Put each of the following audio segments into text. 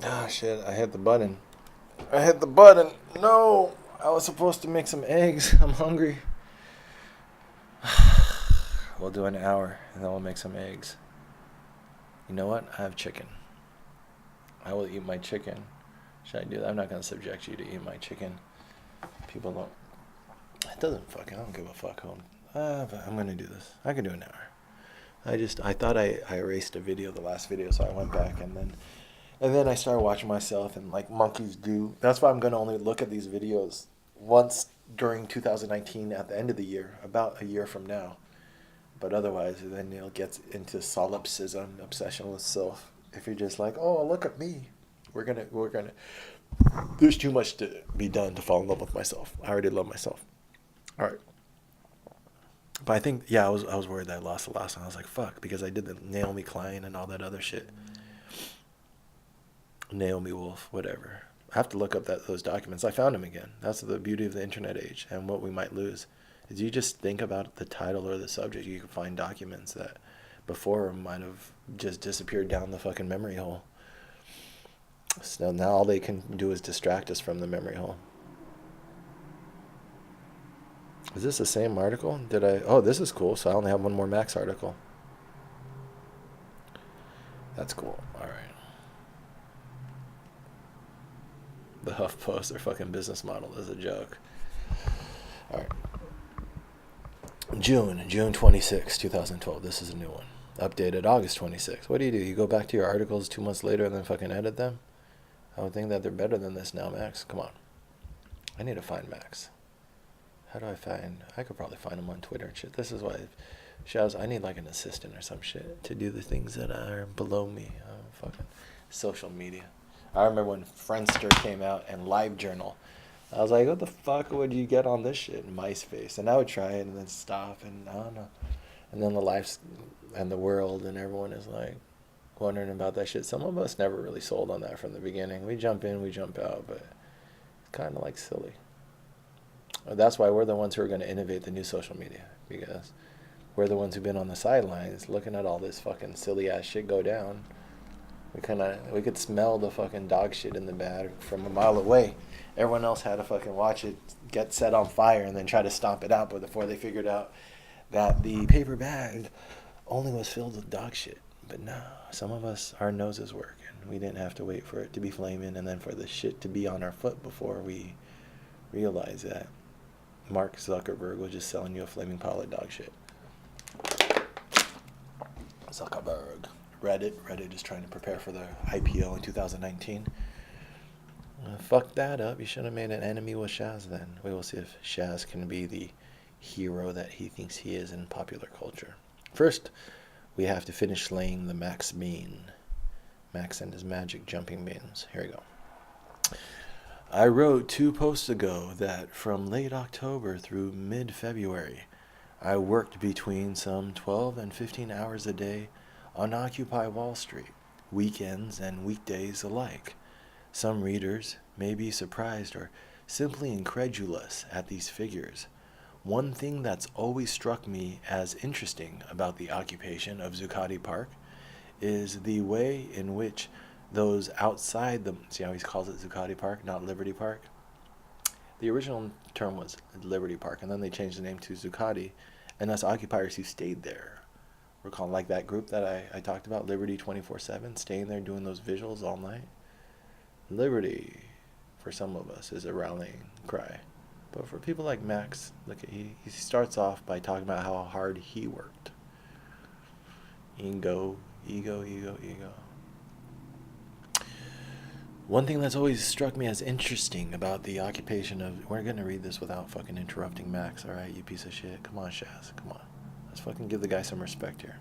Ah, shit, I hit the button. I hit the button. No, I was supposed to make some eggs. I'm hungry. We'll do an hour and then we'll make some eggs. You know what? I have chicken. I will eat my chicken. Should I do that? I'm not going to subject you to eat my chicken. People don't. It doesn't fuck. I don't give a fuck. But I'm going to do this. I can do an hour. I thought I erased a video, the last video, so I went back and then I started watching myself and like monkeys do. That's why I'm gonna only look at these videos once during 2019 at the end of the year, about a year from now. But otherwise, then you'll get into solipsism, obsession with self. If you're just like, oh, look at me, we're gonna. There's too much to be done to fall in love with myself. I already love myself. All right. But I think, yeah, I was worried that I lost the last one. I was like, fuck, because I did the Naomi Klein and all that other shit. Naomi Wolf, whatever. I have to look up those documents. I found them again. That's the beauty of the internet age and what we might lose. Is you just think about the title or the subject, you can find documents that before might have just disappeared down the fucking memory hole. So now all they can do is distract us from the memory hole. Is this the same article? Did I? Oh, this is cool. So I only have one more Max article. That's cool. All right. The HuffPost, their fucking business model is a joke. All right. June 26, 2012. This is a new one. Updated August 26. What do? You go back to your articles 2 months later and then fucking edit them? I would think that they're better than this now, Max. Come on. I need to find Max. How do I find? I could probably find him on Twitter and shit. This is why Shaz, I need like an assistant or some shit to do the things that are below me. Fucking social media. I remember when Friendster came out and LiveJournal. I was like, what the fuck would you get on this shit in MySpace? And I would try it and then stop and I don't know. And then the life and the world and everyone is like wondering about that shit. Some of us never really sold on that from the beginning. We jump in, we jump out, but it's kind of like silly. That's why we're the ones who are going to innovate the new social media, because we're the ones who've been on the sidelines looking at all this fucking silly ass shit go down. We could smell the fucking dog shit in the bag from a mile away. Everyone else had to fucking watch it get set on fire and then try to stomp it out, but before they figured out that the paper bag only was filled with dog shit. But no, some of us, our noses work, and we didn't have to wait for it to be flaming and then for the shit to be on our foot before we realized that Mark Zuckerberg was just selling you a flaming pile of dog shit. Zuckerberg. Reddit is trying to prepare for the IPO in 2019. Fuck that up. You should have made an enemy with Shaz then. We will see if Shaz can be the hero that he thinks he is in popular culture. First, we have to finish slaying the Max Bean. Max and his magic jumping beans. Here we go. I wrote 2 posts ago that from late October through mid-February, I worked between some 12 and 15 hours a day on Occupy Wall Street, weekends and weekdays alike. Some readers may be surprised or simply incredulous at these figures. One thing that's always struck me as interesting about the occupation of Zuccotti Park is the way in which those outside the, see how he calls it Zuccotti Park, not Liberty Park? The original term was Liberty Park, and then they changed the name to Zuccotti, and us occupiers who stayed there. We're calling like that group that I talked about, Liberty 24/7, staying there doing those visuals all night. Liberty, for some of us, is a rallying cry. But for people like Max, look at he starts off by talking about how hard he worked. Ego, ego, ego, ego. One thing that's always struck me as interesting about the occupation of, we're gonna read this without fucking interrupting Max, alright, you piece of shit. Come on, Shaz, come on. Let's fucking give the guy some respect here.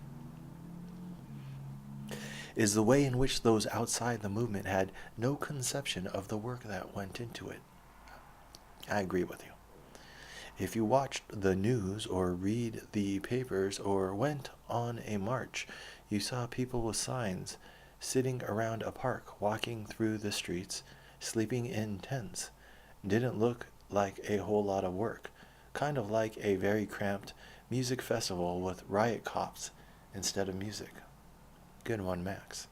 Is the way in which those outside the movement had no conception of the work that went into it. I agree with you. If you watched the news or read the papers or went on a march, you saw people with signs sitting around a park, walking through the streets, sleeping in tents. Didn't look like a whole lot of work. Kind of like a very cramped music festival with riot cops instead of music. Good one, Max.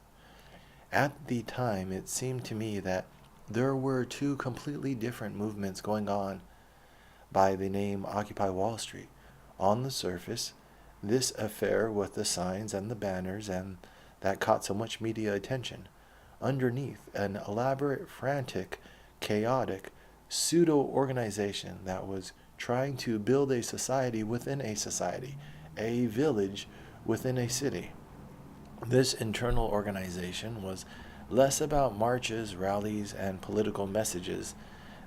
At the time, it seemed to me that there were two completely different movements going on by the name Occupy Wall Street. On the surface, this affair with the signs and the banners and that caught so much media attention. Underneath, an elaborate, frantic, chaotic pseudo organization that was trying to build a society within a society, a village within a city. This internal organization was less about marches, rallies, and political messages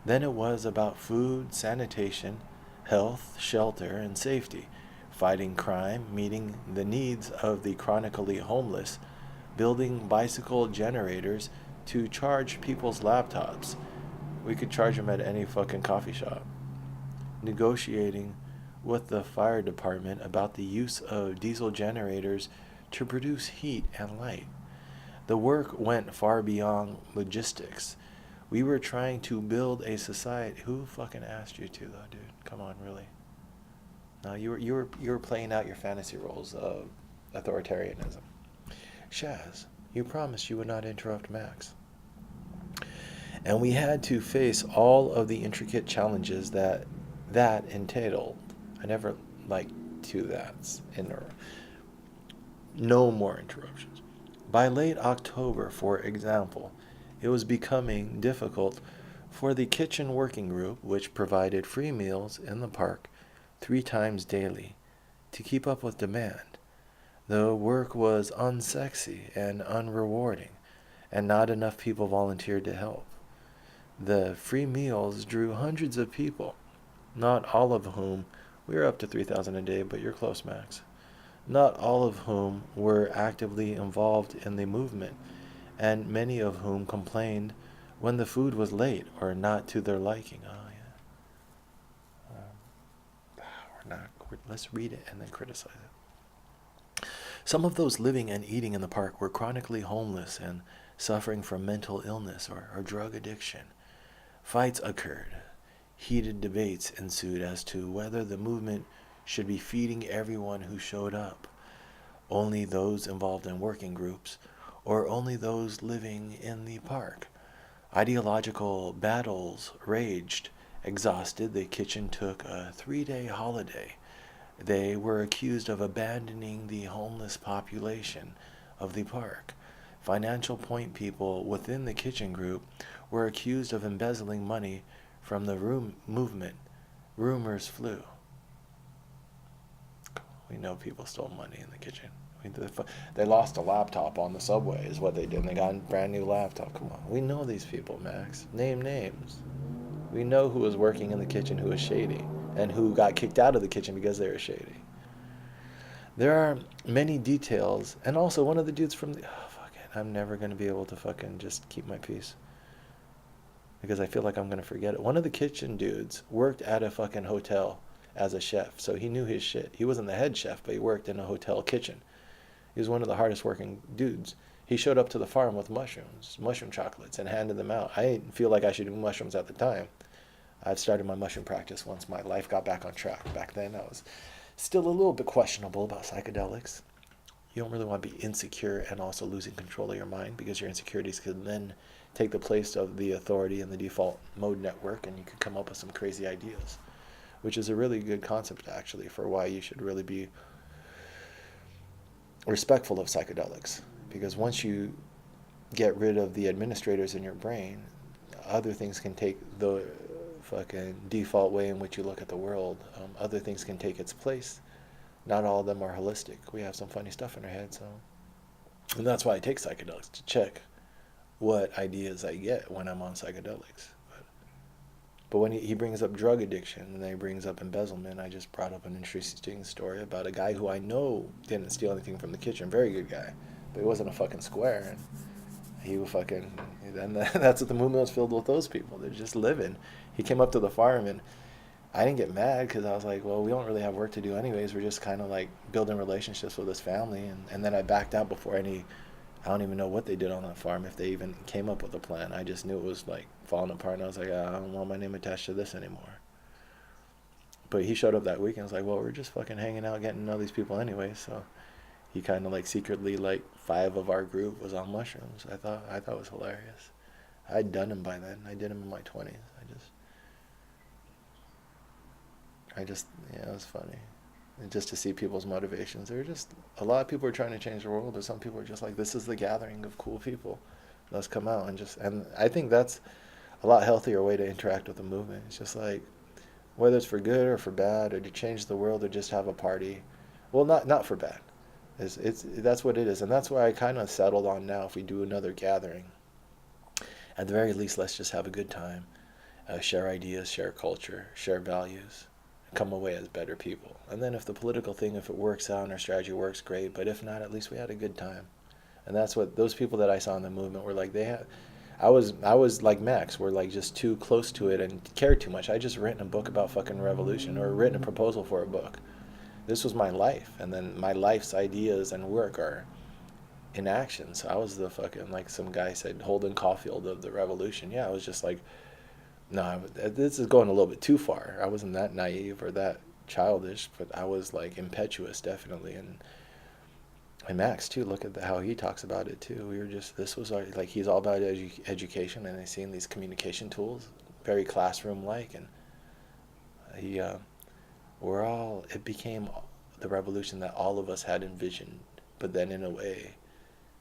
than it was about food, sanitation, health, shelter, and safety, fighting crime, meeting the needs of the chronically homeless, building bicycle generators to charge people's laptops. We could charge them at any fucking coffee shop. Negotiating with the fire department about the use of diesel generators to produce heat and light. The work went far beyond logistics. We were trying to build a society. Who fucking asked you to, though, dude? Come on, really? No, you were playing out your fantasy roles of authoritarianism. Shaz, you promised you would not interrupt Max. And we had to face all of the intricate challenges that entailed. I never liked two that's in there. No more interruptions. By late October, for example, it was becoming difficult for the kitchen working group, which provided free meals in the park 3 times daily, to keep up with demand. The work was unsexy and unrewarding, and not enough people volunteered to help. The free meals drew hundreds of people, not all of whom, we were up to 3,000 a day, but you're close, Max, not all of whom were actively involved in the movement, and many of whom complained when the food was late or not to their liking. Oh, yeah. Let's read it and then criticize it. Some of those living and eating in the park were chronically homeless and suffering from mental illness or drug addiction. Fights occurred. Heated debates ensued as to whether the movement should be feeding everyone who showed up, only those involved in working groups, or only those living in the park. Ideological battles raged. Exhausted, the kitchen took a 3-day holiday. They were accused of abandoning the homeless population of the park. Financial point people within the kitchen group were accused of embezzling money from the movement. Rumors flew. We know people stole money in the kitchen. They lost a laptop on the subway is what they did. And they got a brand new laptop. Come on. We know these people, Max. Name names. We know who was working in the kitchen who was shady and who got kicked out of the kitchen because they were shady. There are many details. And also one of the dudes from the... Oh, fuck it. I'm never going to be able to fucking just keep my peace. Because I feel like I'm going to forget it. One of the kitchen dudes worked at a fucking hotel as a chef. So he knew his shit. He wasn't the head chef, but he worked in a hotel kitchen. He was one of the hardest working dudes. He showed up to the farm with mushrooms, mushroom chocolates, and handed them out. I didn't feel like I should do mushrooms at the time. I'd started my mushroom practice once my life got back on track. Back then, I was still a little bit questionable about psychedelics. You don't really want to be insecure and also losing control of your mind, because your insecurities can then take the place of the authority and the default mode network, and you could come up with some crazy ideas, which is a really good concept, actually, for why you should really be respectful of psychedelics. Because once you get rid of the administrators in your brain, other things can take the fucking default way in which you look at the world. Other things can take its place. Not all of them are holistic. We have some funny stuff in our head, so... And that's why I take psychedelics, to check what ideas I get when I'm on psychedelics. But when he brings up drug addiction and then he brings up embezzlement, I just brought up an interesting story about a guy who I know didn't steal anything from the kitchen. Very good guy. But he wasn't a fucking square. And he was fucking... And that's what the movement was filled with, those people. They're just living. He came up to the farm and I didn't get mad because I was like, well, we don't really have work to do anyways. We're just kind of like building relationships with this family. And then I backed out before any... I don't even know what they did on that farm, if they even came up with a plan. I just knew it was like falling apart, and I was like, I don't want my name attached to this anymore. But he showed up that week and was like, well, we're just fucking hanging out, getting to know these people anyway, so he kind of like secretly, like 5 of our group was on mushrooms. I thought it was hilarious. I'd done him by then. I did him in my 20s. Yeah, it was funny. And just to see people's motivations. They're just, a lot of people are trying to change the world, but some people are just like, this is the gathering of cool people. Let's come out and I think that's a lot healthier way to interact with the movement. It's just like, whether it's for good or for bad, or to change the world, or just have a party. Well, not for bad. It's that's what it is, and that's why I kind of settled on now. If we do another gathering, at the very least, let's just have a good time, share ideas, share culture, share values, come away as better people. And then if the political thing, if it works out and our strategy works, great. But if not, at least we had a good time. And that's what those people that I saw in the movement were like. They had, I was like Max, we're like just too close to it and cared too much. I just written a book about fucking revolution, or written a proposal for a book. This was my life, and then my life's ideas and work are in action. So I was the fucking, like some guy said, Holden Caulfield of the revolution. Yeah, I was just like, no, this is going a little bit too far. I wasn't that naive or that childish, but I was like impetuous, definitely. And Max too. Look at how he talks about it too. We were just, this was our, like, he's all about education, and I seen these communication tools, very classroom like, and he it became the revolution that all of us had envisioned. But then in a way,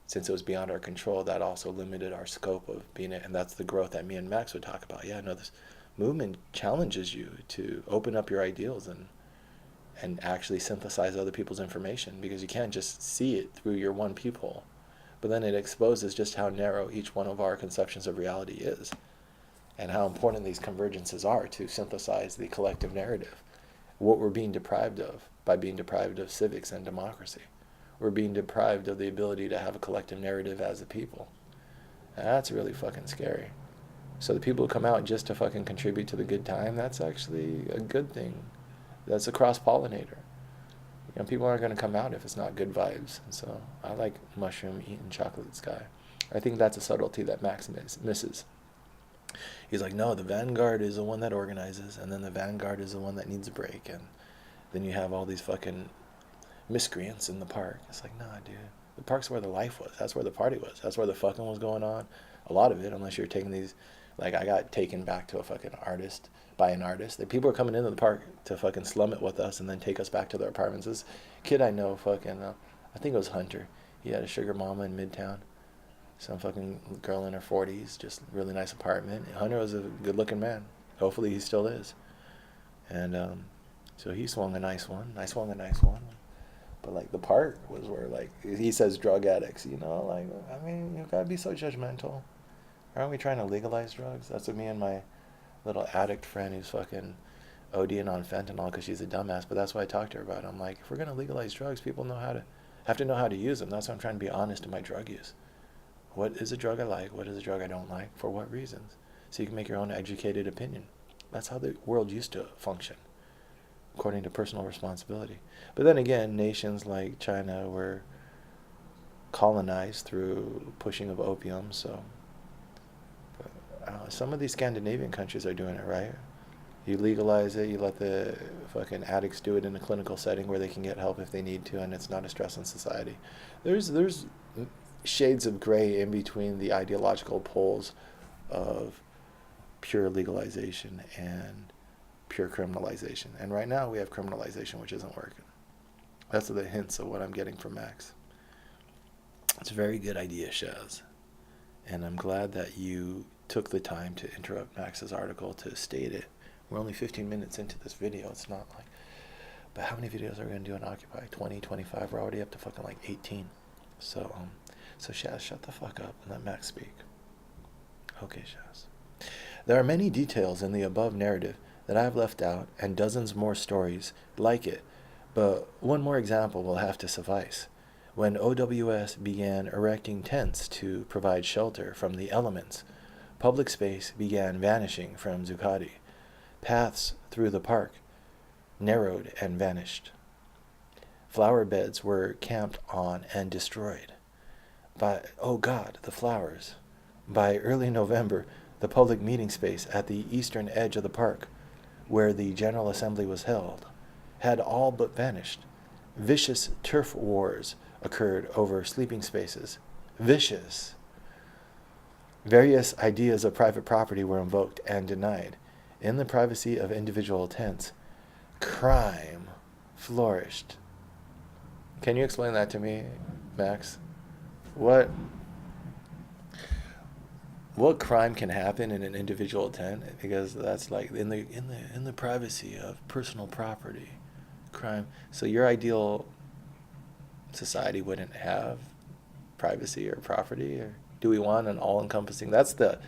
since it was beyond our control, that also limited our scope of being it. And that's the growth that me and Max would talk about. Yeah, no, this movement challenges you to open up your ideals and actually synthesize other people's information, because you can't just see it through your one peephole. But then it exposes just how narrow each one of our conceptions of reality is, and how important these convergences are to synthesize the collective narrative. What we're being deprived of by being deprived of civics and democracy. We're being deprived of the ability to have a collective narrative as a people. And that's really fucking scary. So the people who come out just to fucking contribute to the good time, that's actually a good thing. That's a cross-pollinator. You know, people aren't going to come out if it's not good vibes. And so I like mushroom eating chocolate sky. I think that's a subtlety that Max misses. He's like, no, the vanguard is the one that organizes, and then the vanguard is the one that needs a break, and then you have all these fucking miscreants in the park. It's like, nah, dude. The park's where the life was. That's where the party was. That's where the fucking was going on. A lot of it, unless you're taking these, like I got taken back to a fucking artist, by an artist. The people are coming into the park to fucking slum it with us and then take us back to their apartments. This kid I know, fucking, I think it was Hunter. He had a sugar mama in Midtown. Some fucking girl in her 40s, just really nice apartment. Hunter was a good looking man. Hopefully he still is. And so he swung a nice one. I swung a nice one. But like the park was where, like, he says drug addicts, you know, like, I mean, you gotta be so judgmental. Aren't we trying to legalize drugs? That's what me and my little addict friend who's fucking ODing on fentanyl because she's a dumbass, but that's what I talked to her about. I'm like, if we're gonna legalize drugs, people have to know how to use them. That's why I'm trying to be honest in my drug use. What is a drug I like? What is a drug I don't like? For what reasons? So you can make your own educated opinion. That's how the world used to function, according to personal responsibility. But then again, nations like China were colonized through pushing of opium, so some of these Scandinavian countries are doing it right. You legalize it, you let the fucking addicts do it in a clinical setting where they can get help if they need to, and it's not a stress on society. There's shades of gray in between the ideological poles of pure legalization and pure criminalization. And right now we have criminalization, which isn't working. That's the hints of what I'm getting from Max. It's a very good idea, Shaz. And I'm glad that you took the time to interrupt Max's article to state it. We're only 15 minutes into this video. It's not like, but how many videos are we going to do on Occupy? 20, 25? We're already up to fucking like 18. So Shaz, shut the fuck up and let Max speak. Okay, Shaz. There are many details in the above narrative that I have left out, and dozens more stories like it, but one more example will have to suffice. When OWS began erecting tents to provide shelter from the elements, public space began vanishing from Zuccotti. Paths through the park narrowed and vanished. Flower beds were camped on and destroyed. But, oh God, the flowers. By early November, the public meeting space at the eastern edge of the park, where the General Assembly was held, had all but vanished. Vicious turf wars occurred over sleeping spaces. Vicious. Various ideas of private property were invoked and denied. In the privacy of individual tents, crime flourished. Can you explain that to me, Max? What what crime can happen in an individual tent? Because that's like in the privacy of personal property, crime. So your ideal society wouldn't have privacy or property, or do we want an all-encompassing? That's the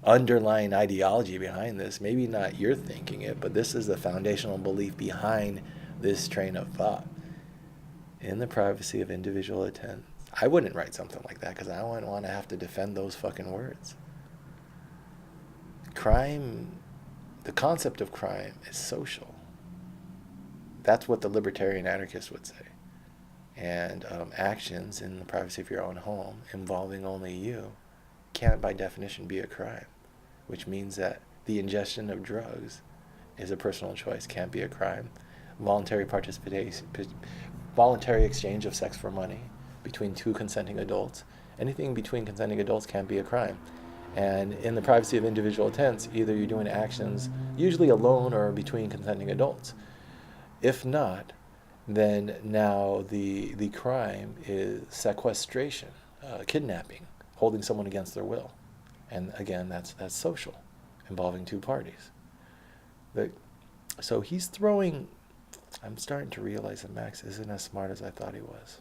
underlying ideology behind this. Maybe not you're thinking it, but this is the foundational belief behind this train of thought. In the privacy of individual intent. I wouldn't write something like that because I wouldn't want to have to defend those fucking words. Crime, the concept of crime is social. That's what the libertarian anarchist would say. And actions in the privacy of your own home involving only you can't by definition be a crime, which means that the ingestion of drugs is a personal choice, can't be a crime. Voluntary participation, voluntary exchange of sex for money between two consenting adults, anything between consenting adults can't be a crime. And in the privacy of individual tents, either you're doing actions usually alone or between consenting adults. If not, then now the crime is sequestration, kidnapping, holding someone against their will. And again, that's social, involving two parties. So he's throwing, I'm starting to realize that Max isn't as smart as I thought he was.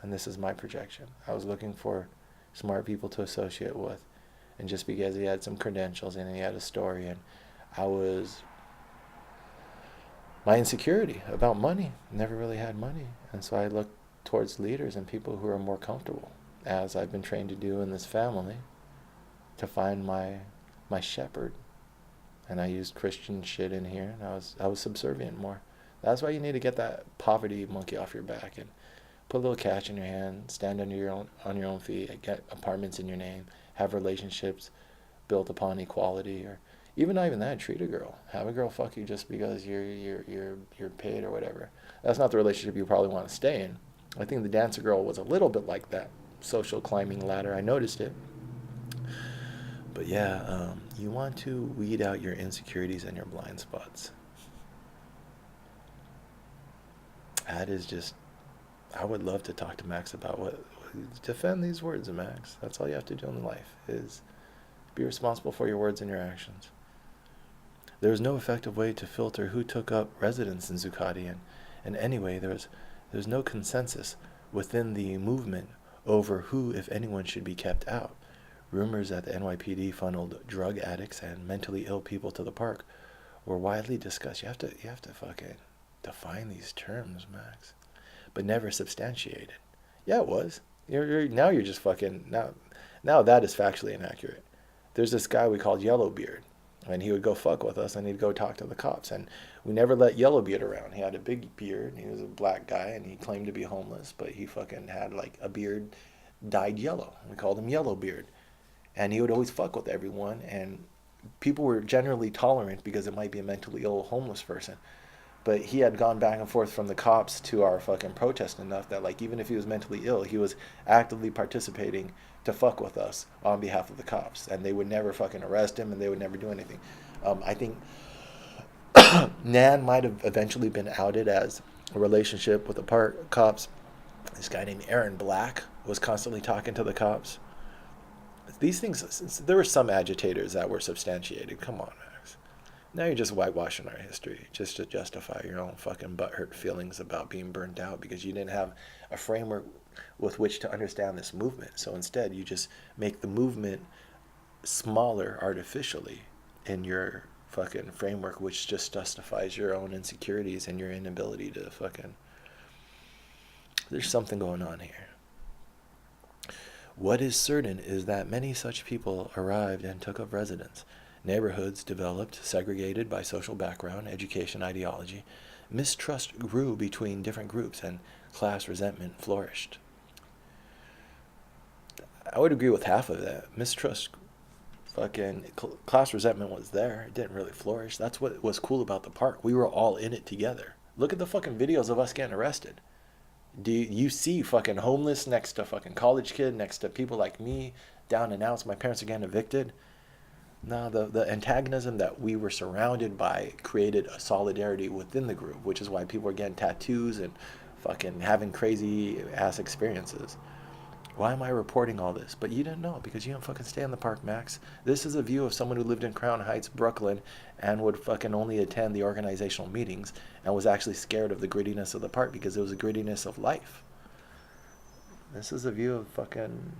And this is my projection. I was looking for smart people to associate with. And just because he had some credentials and he had a story, and my insecurity about money, never really had money. And so I looked towards leaders and people who are more comfortable, as I've been trained to do in this family, to find my shepherd. And I used Christian shit in here, and I was subservient more. That's why you need to get that poverty monkey off your back and put a little cash in your hand, stand on your own feet, get apartments in your name, have relationships built upon equality, or even not even that, treat a girl. Have a girl fuck you just because you're paid or whatever. That's not the relationship you probably want to stay in. I think the dancer girl was a little bit like that social climbing ladder. I noticed it. But yeah, you want to weed out your insecurities and your blind spots. That is just, I would love to talk to Max about defend these words, Max. That's all you have to do in life, is be responsible for your words and your actions. There is no effective way to filter who took up residence in Zuccotti, and anyway, there's no consensus within the movement over who, if anyone, should be kept out. Rumors that the NYPD funneled drug addicts and mentally ill people to the park were widely discussed. You have to fucking define these terms, Max, but never substantiated. Yeah, it was. Now you're just fucking now that is factually inaccurate. There's this guy we called Yellowbeard, and he would go fuck with us, and he'd go talk to the cops, and we never let Yellowbeard around. He had a big beard, and he was a black guy, and he claimed to be homeless, but he fucking had like a beard dyed yellow. We called him Yellowbeard, and he would always fuck with everyone, and people were generally tolerant because it might be a mentally ill homeless person. But he had gone back and forth from the cops to our fucking protest enough that, like, even if he was mentally ill, he was actively participating to fuck with us on behalf of the cops. And they would never fucking arrest him, and they would never do anything. I think Nan might have eventually been outed as a relationship with the cops. This guy named Aaron Black was constantly talking to the cops. These things, there were some agitators that were substantiated. Come on, Max. Now you're just whitewashing our history just to justify your own fucking butthurt feelings about being burnt out because you didn't have a framework with which to understand this movement. So instead, you just make the movement smaller artificially in your fucking framework, which just justifies your own insecurities and your inability to fucking... There's something going on here. What is certain is that many such people arrived and took up residence. Neighborhoods developed, segregated by social background, education, ideology. Mistrust grew between different groups, and class resentment flourished. I would agree with half of that. Mistrust, class resentment was there. It didn't really flourish. That's what was cool about the park. We were all in it together. Look at the fucking videos of us getting arrested. Do you see fucking homeless next to fucking college kid, next to people like me, down and outs? My parents are getting evicted. No, the antagonism that we were surrounded by created a solidarity within the group, which is why people are getting tattoos and fucking having crazy ass experiences. Why am I reporting all this? But you didn't know because you don't fucking stay in the park, Max. This is a view of someone who lived in Crown Heights, Brooklyn, and would fucking only attend the organizational meetings and was actually scared of the grittiness of the park because it was the grittiness of life. This is a view of fucking.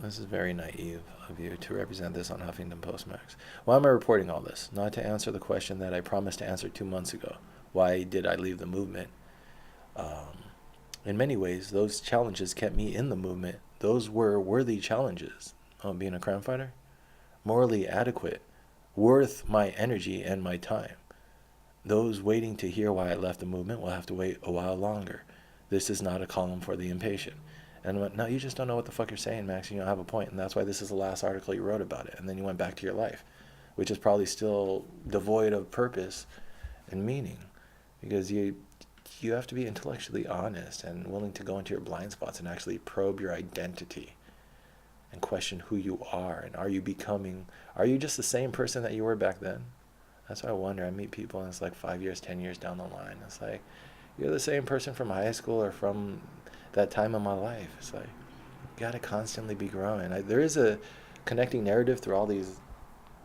This is very naive of you to represent this on Huffington Post, Max. Why am I reporting all this? Not to answer the question that I promised to answer 2 months ago. Why did I leave the movement? In many ways, those challenges kept me in the movement. Those were worthy challenges. Being a crime fighter? Morally adequate. Worth my energy and my time. Those waiting to hear why I left the movement will have to wait a while longer. This is not a column for the impatient. And went, no, you just don't know what the fuck you're saying, Max. You don't have a point. And that's why this is the last article you wrote about it. And then you went back to your life, which is probably still devoid of purpose and meaning. Because you have to be intellectually honest and willing to go into your blind spots and actually probe your identity and question who you are. And are you just the same person that you were back then? That's what I wonder. I meet people and it's like 5 years, 10 years down the line. It's like, you're the same person from high school or from that time in my life. It's like, you gotta constantly be growing. There is a connecting narrative through all these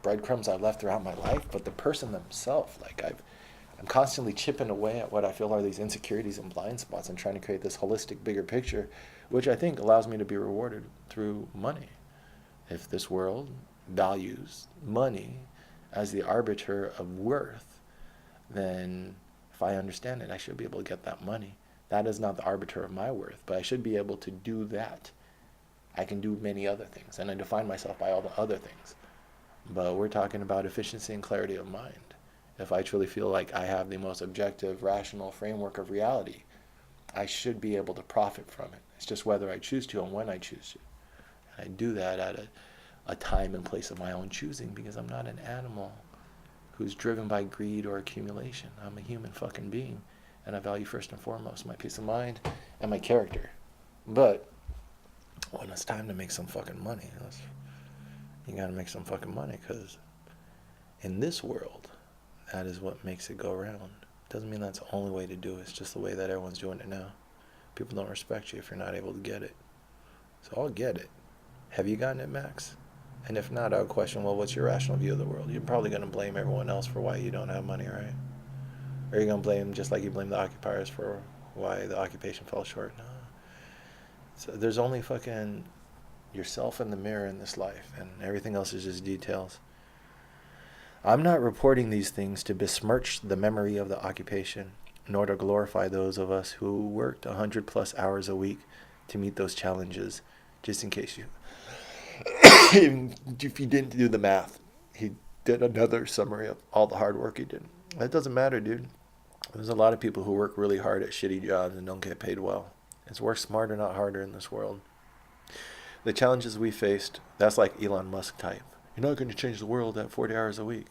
breadcrumbs I've left throughout my life, but the person themselves, like I'm constantly chipping away at what I feel are these insecurities and blind spots and trying to create this holistic, bigger picture, which I think allows me to be rewarded through money. If this world values money as the arbiter of worth, then if I understand it, I should be able to get that money. That is not the arbiter of my worth, but I should be able to do that. I can do many other things, and I define myself by all the other things. But we're talking about efficiency and clarity of mind. If I truly feel like I have the most objective, rational framework of reality, I should be able to profit from it. It's just whether I choose to and when I choose to. And I do that at a time and place of my own choosing because I'm not an animal who's driven by greed or accumulation. I'm a human fucking being. And I value first and foremost my peace of mind and my character. But when it's time to make some fucking money, you gotta make some fucking money because in this world, that is what makes it go around. Doesn't mean that's the only way to do it. It's just the way that everyone's doing it now. People don't respect you if you're not able to get it. So I'll get it. Have you gotten it, Max? And if not, I'll question, well, what's your rational view of the world? You're probably going to blame everyone else for why you don't have money, right? Or are you going to blame, just like you blame the occupiers for why the occupation fell short? No. So there's only fucking yourself in the mirror in this life, and everything else is just details. I'm not reporting these things to besmirch the memory of the occupation, nor to glorify those of us who worked 100+ hours a week to meet those challenges, just in case if you didn't do the math, he did another summary of all the hard work he did. That doesn't matter, dude. There's a lot of people who work really hard at shitty jobs and don't get paid well. It's work smarter, not harder in this world. The challenges we faced, that's like Elon Musk type. You're not going to change the world at 40 hours a week.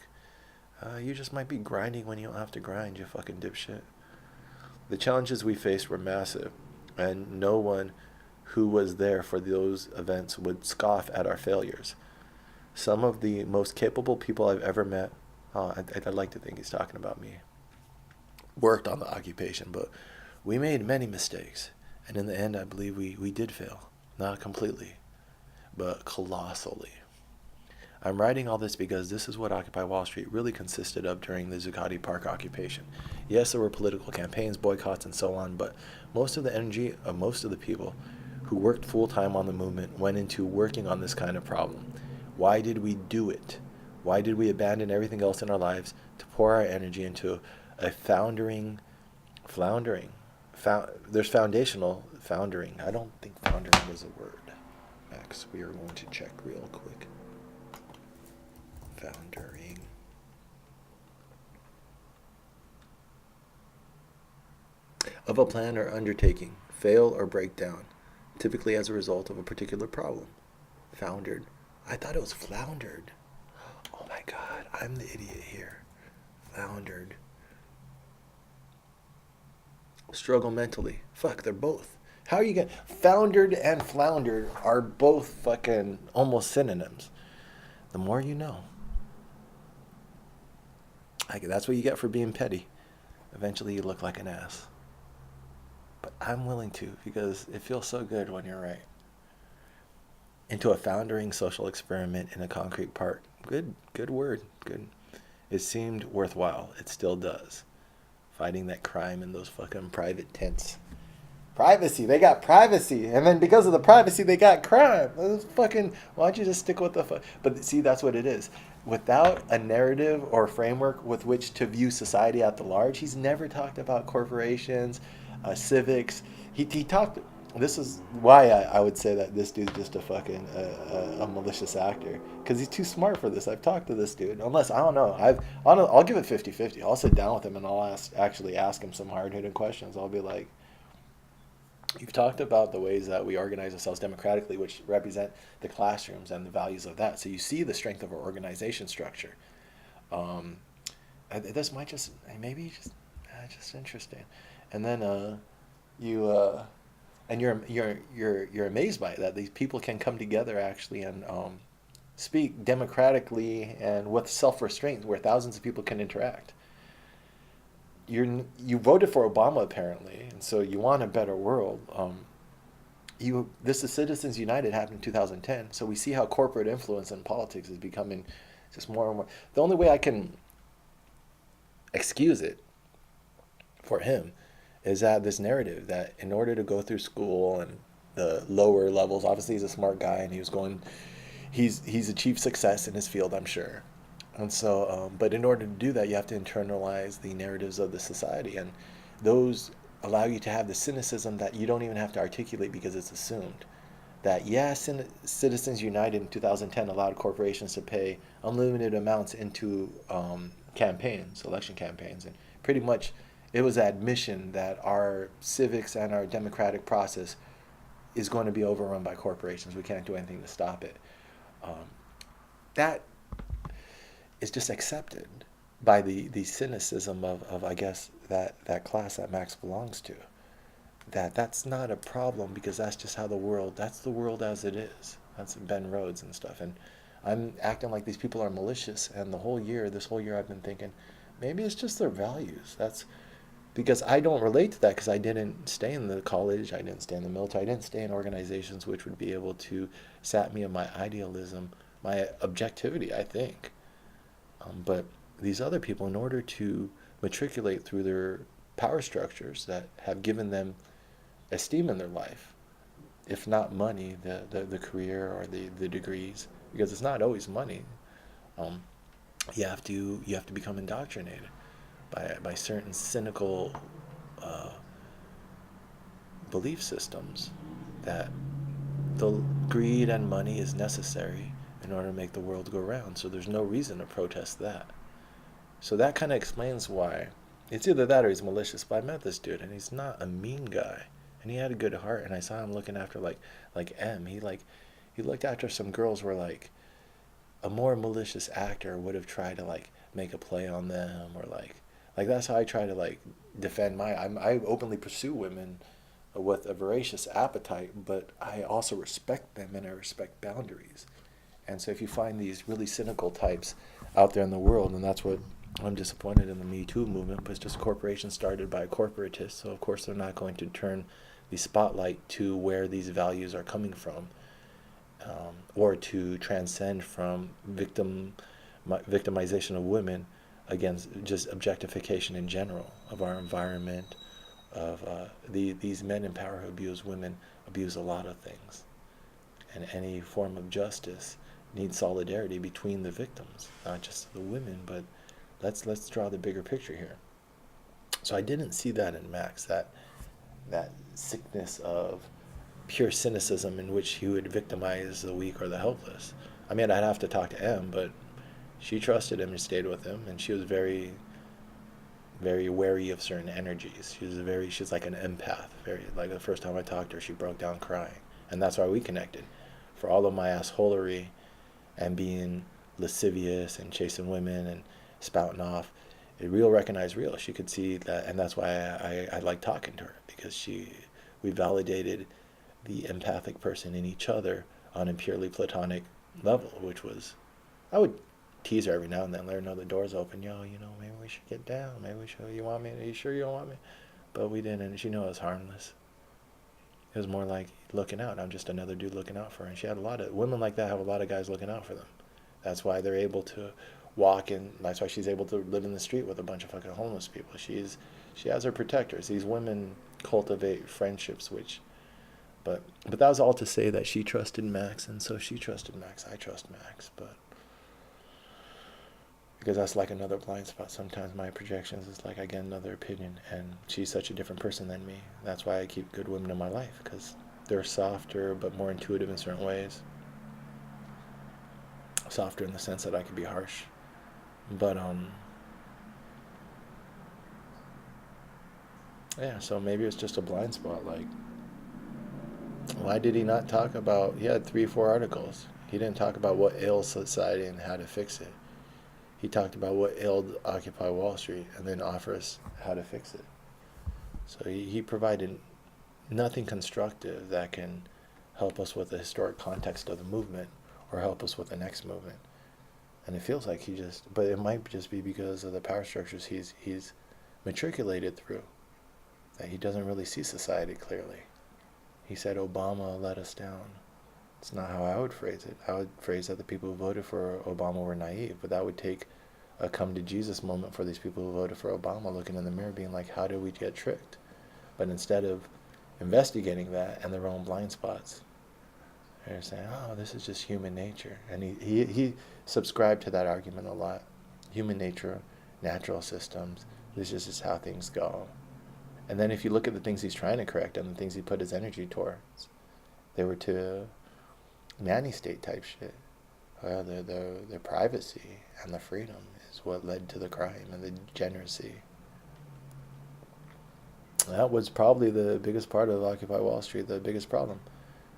You just might be grinding when you don't have to grind, you fucking dipshit. The challenges we faced were massive, and no one who was there for those events would scoff at our failures. Some of the most capable people I've ever met, I'd like to think he's talking about me, worked on the occupation, but we made many mistakes. And in the end, I believe we did fail. Not completely, but colossally. I'm writing all this because this is what Occupy Wall Street really consisted of during the Zuccotti Park occupation. Yes, there were political campaigns, boycotts, and so on, but most of the energy of most of the people who worked full-time on the movement went into working on this kind of problem. Why did we do it? Why did we abandon everything else in our lives to pour our energy into a floundering? There's foundational foundering. I don't think foundering is a word. Max, we are going to check real quick. Foundering. Of a plan or undertaking, fail or break down, typically as a result of a particular problem. Foundered. I thought it was floundered. Oh my god, I'm the idiot here. Floundered. struggle mentally. Fuck, they're both. How are you going foundered and floundered are both fucking almost synonyms. The more you know. Like, that's what you get for being petty. Eventually you look like an ass. But I'm willing to, because it feels so good when you're right. Into a foundering social experiment in a concrete park. Good word. Good. It seemed worthwhile. It still does. Fighting that crime in those fucking private tents. Privacy. They got privacy. And then because of the privacy, they got crime. That's fucking, why don't you just stick with the fuck? But see, that's what it is. Without a narrative or framework with which to view society at the large, he's never talked about corporations, civics. He talked, this is why I would say that this dude's just a fucking a malicious actor, because he's too smart for this. I've talked to this dude, unless I don't know, I'll give it 50-50. I'll sit down with him and I'll actually ask him some hard-hitting questions. I'll be like, you've talked about the ways that we organize ourselves democratically, which represent the classrooms and the values of that. So you see the strength of our organization structure. um this might just, maybe just interesting. And then you and you're amazed by it, that these people can come together actually and speak democratically and with self-restraint, where thousands of people can interact. You voted for Obama apparently, and so you want a better world. This is Citizens United happened in 2010, so we see how corporate influence in politics is becoming just more and more. The only way I can excuse it for him is that this narrative that in order to go through school and the lower levels, obviously he's a smart guy and he's achieved success in his field, I'm sure. And so, but in order to do that, you have to internalize the narratives of the society, and those allow you to have the cynicism that you don't even have to articulate because it's assumed. That yes, Citizens United in 2010 allowed corporations to pay unlimited amounts into campaigns, election campaigns, and pretty much it was admission that our civics and our democratic process is going to be overrun by corporations. We can't do anything to stop it. That is just accepted by the cynicism of I guess that class that Max belongs to. That's not a problem because that's just how that's the world as it is. That's Ben Rhodes and stuff. And I'm acting like these people are malicious, and this whole year I've been thinking maybe it's just their values. That's because I don't relate to that, because I didn't stay in the college, I didn't stay in the military, I didn't stay in organizations which would be able to sap me of my idealism, my objectivity, I think. But these other people, in order to matriculate through their power structures that have given them esteem in their life, if not money, the career or the degrees, because it's not always money. Um, you have to become indoctrinated by certain cynical uh, belief systems that the greed and money is necessary in order to make the world go round. So there's no reason to protest that. So that kind of explains why. It's either that or he's malicious. But I met this dude and he's not a mean guy, and he had a good heart. And I saw him looking after like M. He looked after some girls where like a more malicious actor would have tried to like make a play on them, or like that's how I try to like defend I openly pursue women with a voracious appetite, but I also respect them and I respect boundaries. And so if you find these really cynical types out there in the world, and that's what I'm disappointed in the Me Too movement, but it's just corporations started by corporatists, so of course they're not going to turn the spotlight to where these values are coming from, or to transcend from victimization of women against just objectification in general of our environment, of these men in power who abuse women abuse a lot of things. And any form of justice needs solidarity between the victims, not just the women, but let's draw the bigger picture here. So I didn't see that in Max, that sickness of pure cynicism in which he would victimize the weak or the helpless. I mean, I'd have to talk to M, but she trusted him and stayed with him, and she was very, very wary of certain energies. She's like an empath. Very, like the first time I talked to her, she broke down crying, and that's why we connected. For all of my assholery and being lascivious and chasing women and spouting off, Real recognized real. She could see that, and that's why I like talking to her, because we validated the empathic person in each other on a purely platonic level, which was, I would tease her every now and then, let her know the door's open. Yo, maybe we should get down. Maybe we should. You want me? Are you sure you don't want me? But we didn't. And she knew it was harmless. It was more like looking out. I'm just another dude looking out for her. And she had a lot of women like that. Have a lot of guys looking out for them. That's why they're able to walk in. That's why she's able to live in the street with a bunch of fucking homeless people. She has her protectors. These women cultivate friendships, but that was all to say that she trusted Max, and so she trusted Max. I trust Max, but because that's like another blind spot. Sometimes my projections is like I get another opinion, and she's such a different person than me. That's why I keep good women in my life, because they're softer but more intuitive in certain ways. Softer in the sense that I could be harsh, but yeah. So maybe it's just a blind spot. Like, why did he not talk about? He had 3, 4 articles. He didn't talk about what ails society and how to fix it. He talked about what ailed Occupy Wall Street and then offers how to fix it. So he provided nothing constructive that can help us with the historic context of the movement or help us with the next movement. And it feels like but it might just be because of the power structures he's matriculated through, that he doesn't really see society clearly. He said Obama let us down. It's not how I would phrase it. I would phrase that the people who voted for Obama were naive, but that would take a come to Jesus moment for these people who voted for Obama, looking in the mirror being like, how did we get tricked? But instead of investigating that and their own blind spots, they're saying, oh, this is just human nature. And he subscribed to that argument a lot. Human nature, natural systems, this is just how things go. And then if you look at the things he's trying to correct and the things he put his energy towards, they were to nanny state type shit. Well, their privacy and the freedom is what led to the crime and the degeneracy. That was probably the biggest part of Occupy Wall Street, the biggest problem.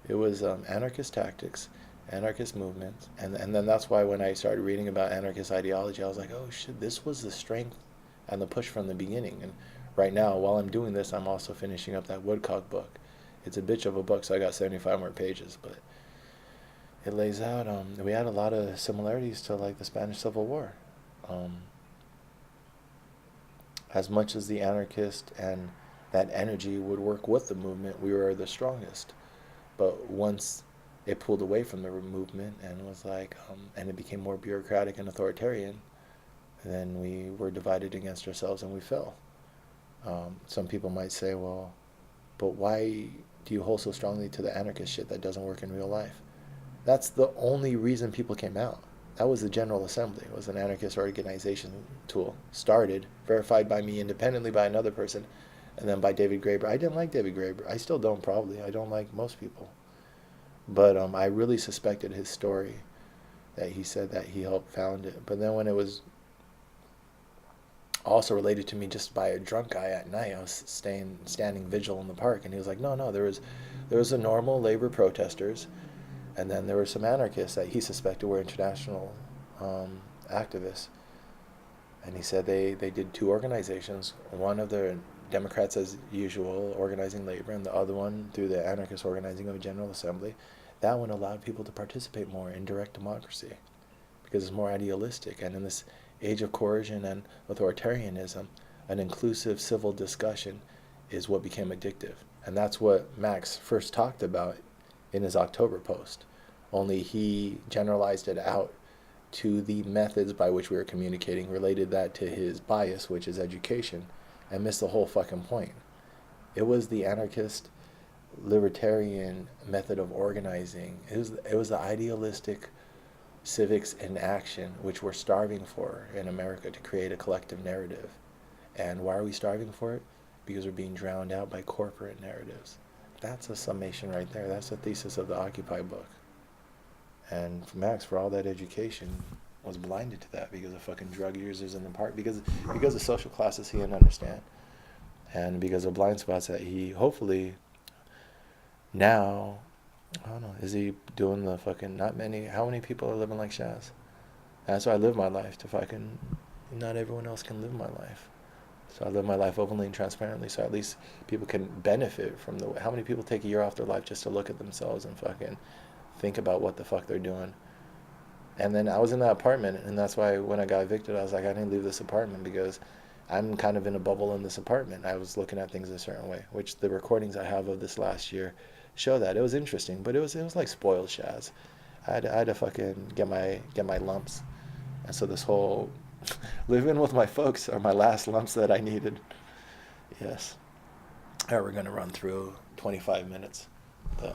It was anarchist tactics, anarchist movements, and then that's why when I started reading about anarchist ideology, I was like, oh shit, this was the strength and the push from the beginning. And right now, while I'm doing this, I'm also finishing up that Woodcock book. It's a bitch of a book, so I got 75 more pages, but it lays out, we had a lot of similarities to like the Spanish Civil War. As much as the anarchist and that energy would work with the movement, we were the strongest. But once it pulled away from the movement and was like, and it became more bureaucratic and authoritarian, then we were divided against ourselves and we fell. Some people might say, well, but why do you hold so strongly to the anarchist shit that doesn't work in real life? That's the only reason people came out. That was the General Assembly. It was an anarchist organization tool. Started, verified by me independently by another person, and then by David Graeber. I didn't like David Graeber. I still don't, probably. I don't like most people. But I really suspected his story, that he said that he helped found it. But then when it was also related to me just by a drunk guy at night, I was standing vigil in the park, and he was like, no, there was the normal labor protesters, and then there were some anarchists that he suspected were international activists. And he said they did 2 organizations, one of the Democrats as usual organizing labor, and the other one through the anarchist organizing of a General Assembly. That one allowed people to participate more in direct democracy because it's more idealistic. And in this age of coercion and authoritarianism, an inclusive civil discussion is what became addictive. And that's what Max first talked about in his October post, only he generalized it out to the methods by which we were communicating, related that to his bias, which is education, and missed the whole fucking point. It was the anarchist libertarian method of organizing. It was the idealistic civics in action, which we're starving for in America, to create a collective narrative. And why are we starving for it? Because we're being drowned out by corporate narratives. That's a summation right there. That's the thesis of the Occupy book. And Max, for all that education, was blinded to that because of fucking drug users in the park, because of social classes he didn't understand, and because of blind spots that he hopefully now, I don't know, is he doing the fucking how many people are living like Shaz? That's why I live my life, to fucking not everyone else can live my life. So I live my life openly and transparently, so at least people can benefit from the way. How many people take a year off their life just to look at themselves and fucking think about what the fuck they're doing? And then I was in that apartment, and that's why when I got evicted, I was like, I didn't leave this apartment because I'm kind of in a bubble in this apartment. I was looking at things a certain way, which the recordings I have of this last year show that. It was interesting, but it was like spoiled Shaz. I had to fucking get my lumps, and so this whole living with my folks are my last lumps that I needed. Yes. All right, we're gonna run through 25 minutes. The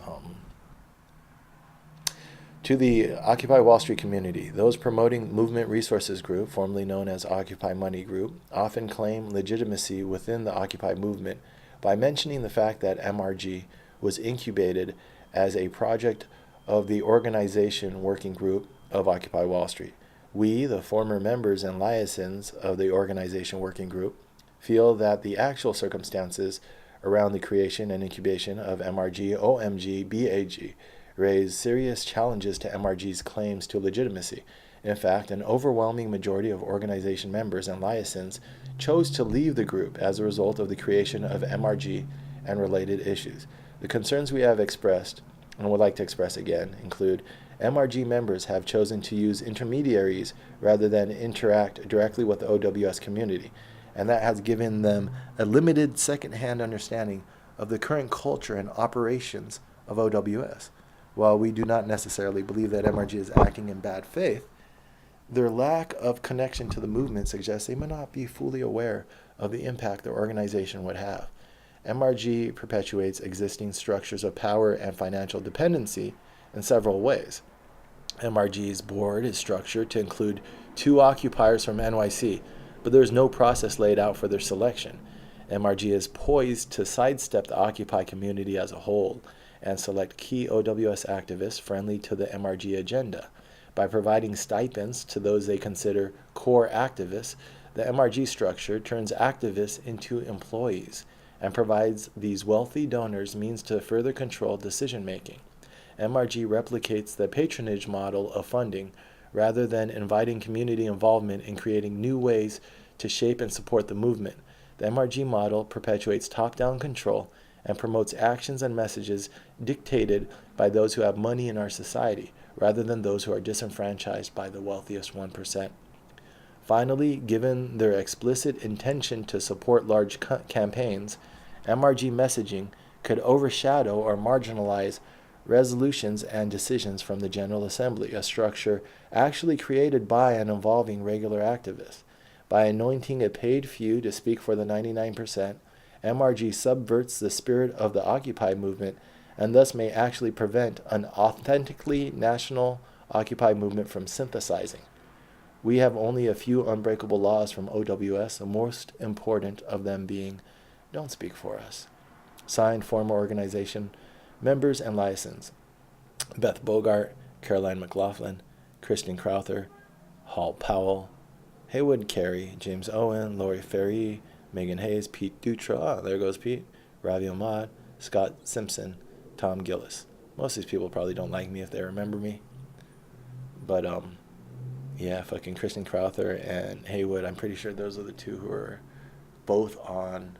To the Occupy Wall Street community, those promoting Movement Resources Group, formerly known as Occupy Money Group, often claim legitimacy within the Occupy movement by mentioning the fact that MRG was incubated as a project of the organization working group of Occupy Wall Street. We, the former members and liaisons of the organization working group, feel that the actual circumstances around the creation and incubation of MRG, OMG, BAG raise serious challenges to MRG's claims to legitimacy. In fact, an overwhelming majority of organization members and liaisons chose to leave the group as a result of the creation of MRG and related issues. The concerns we have expressed, and would like to express again, include MRG members have chosen to use intermediaries rather than interact directly with the OWS community, and that has given them a limited second-hand understanding of the current culture and operations of OWS. While we do not necessarily believe that MRG is acting in bad faith, their lack of connection to the movement suggests they may not be fully aware of the impact their organization would have. MRG perpetuates existing structures of power and financial dependency in several ways. MRG's board is structured to include 2 occupiers from NYC, but there is no process laid out for their selection. MRG is poised to sidestep the Occupy community as a whole and select key OWS activists friendly to the MRG agenda. By providing stipends to those they consider core activists, the MRG structure turns activists into employees and provides these wealthy donors means to further control decision making. MRG replicates the patronage model of funding rather than inviting community involvement in creating new ways to shape and support the movement. The MRG model perpetuates top-down control and promotes actions and messages dictated by those who have money in our society, rather than those who are disenfranchised by the wealthiest 1%. Finally, given their explicit intention to support large campaigns, MRG messaging could overshadow or marginalize resolutions and decisions from the General Assembly, a structure actually created by and involving regular activists. By anointing a paid few to speak for the 99%, MRG subverts the spirit of the Occupy movement and thus may actually prevent an authentically national Occupy movement from synthesizing. We have only a few unbreakable laws from OWS, the most important of them being, don't speak for us. Signed, former organization members and liaisons: Beth Bogart, Caroline McLaughlin, Kristen Crowther, Hall Powell, Haywood Carey, James Owen, Lori Ferry, Megan Hayes, Pete Dutra, there goes Pete, Ravi Ahmad, Scott Simpson, Tom Gillis. Most of these people probably don't like me if they remember me. But, yeah, fucking Kristen Crowther and Haywood, I'm pretty sure those are the 2 who are both on